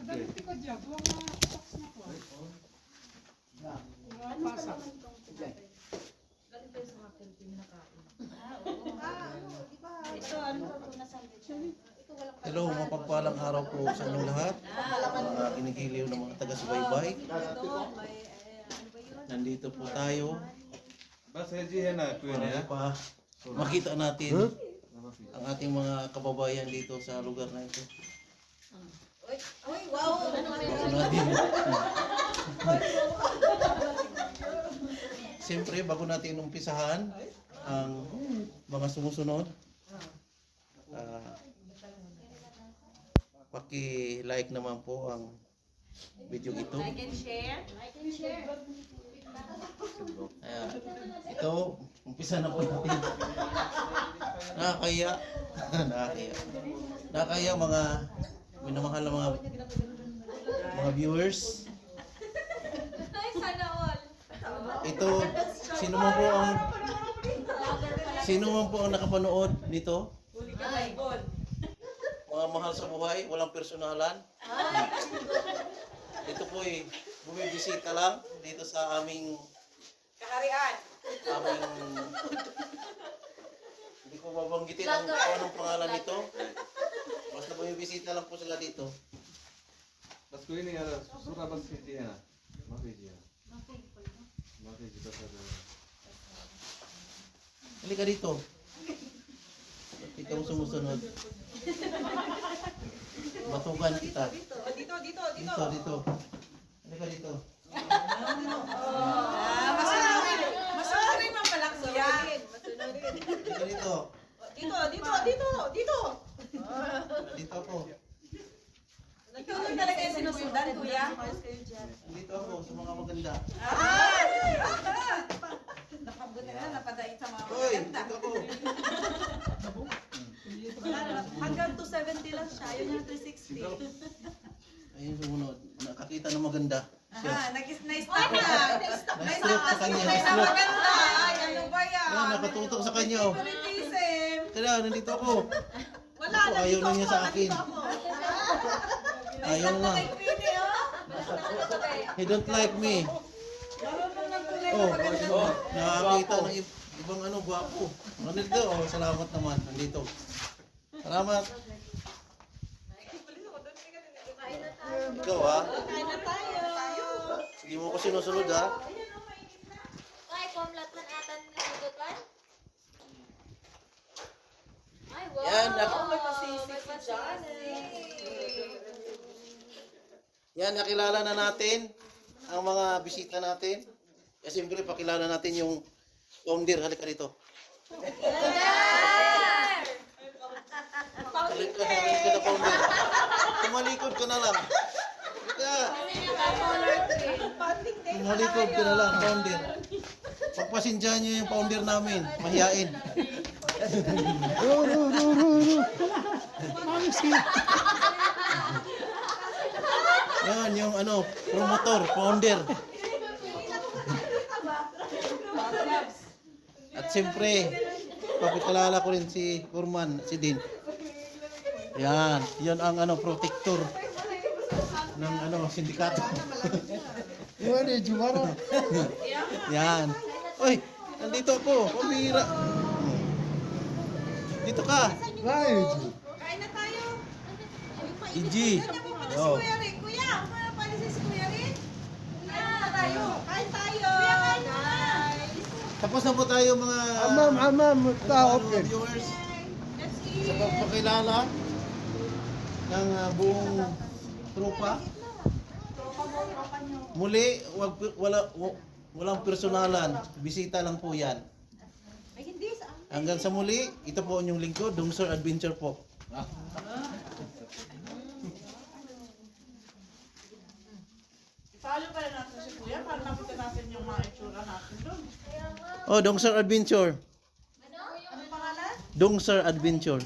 Dali ko dyan, buwang mga box na po. Ano pa naman itong tinapay? Galing tayo sa hotel, pinakain. Ito, ano ba ito na sandwich? Ito walang Hello, mapagpalang araw po sa inyong lahat. Mga kinigiliw ng mga taga-subaybay. Nandito po tayo बस है जी है ना कोई para नहीं pa makita natin ang ating mga kababayan dito sa lugar na ito. Uy, wow! Bago natin. Siyempre, bago natin umpisahan ang mga sumusunod, paki-like naman po ang video ito. Like and share. Like and share. Ayan. Ito, umpisa na po natin. Nakakaya. Nakakaya. Nakakaya mga minamahal na mga viewers. Ay, sana all. Ito, sino man po ang nakapanood nito? Huli ka ba, Igol? Mga mahal sa buhay, walang personalan. Ito po bumibisita lang dito sa aming Kaharian. hindi ko babanggitin kung anong pangalan nito. Basta bumibisita lang po sila dito. बस कोई नहीं यार पूरा बस कीजिए ना माफी जी माफी जी बस Halika dito. Ikaw sumusunod. Batukan kita. Dito. Halika dito. Masunurin man pala ko yan. Halika dito. Dito. Dito ako. Ikaw lang talaga yung sinusundan, kuya. Dito ako sa mga maganda. Nakabuti na, napadain sa mga Hoy, maganda. dito ako. Hanggang 270 lang siya, yun yung 360. Ayun sumunod. Nakakita ng maganda. Siya. Na-stop na. Na-stroke sa kanya. May Na-stroke. maganda. Ay, ano ba yan? Yan, nakatutok sa kanya. Oh. Favoritism. Kaya, nandito ako. Wala, Ako, ayaw na niya sa akin. Ayaw na. Kay Queenie, oh. He don't like me. Oh, nakakita ng ibang gwapo. Nandito, oh, salamat naman. Nandito. Salamat. Ikaw ha? Kain na tayo. Hindi mo ko sinusunod ha? Ay, kumlat man atan niludot man? Ay, wow! Yan, May pasisig si Johnny. Yan, nakilala na natin ang mga bisita natin. Kasi siyempre, pakilala natin yung founder. Halika dito. Halika na founder. Tumalikod ka na lang. Halika. Tumalikod ka na lang, founder. Pagpasensyahan niyo yung founder namin. Mahiyain. Yan, yung promotor, founder. At siyempre, papakilala ko rin si Kurman, si Din. Yan, yan ang protector ng sindikato. Yan. Oy, nandito ako, pambira. Dito ka. Kain na tayo. Iji. Oh. Kuya Rin, kuya, ano pa si Kuya Rin? Kain na tayo. Kain tayo. Kuya, kain na. Tapos na po tayo mga viewers Let's sa eat. pagpakilala ng buong tropa. Muli, walang personalan. Bisita lang po yan. Ay, hindi sa Hanggang sa muli, ito po ang inyong lingkod, Dungsor Adventure po. Follow pala natin si Kuya para makita natin yung mga itsura natin doon. Oh, Dungsor Adventure. Ano? Anong pangalan? Dungsor Adventure.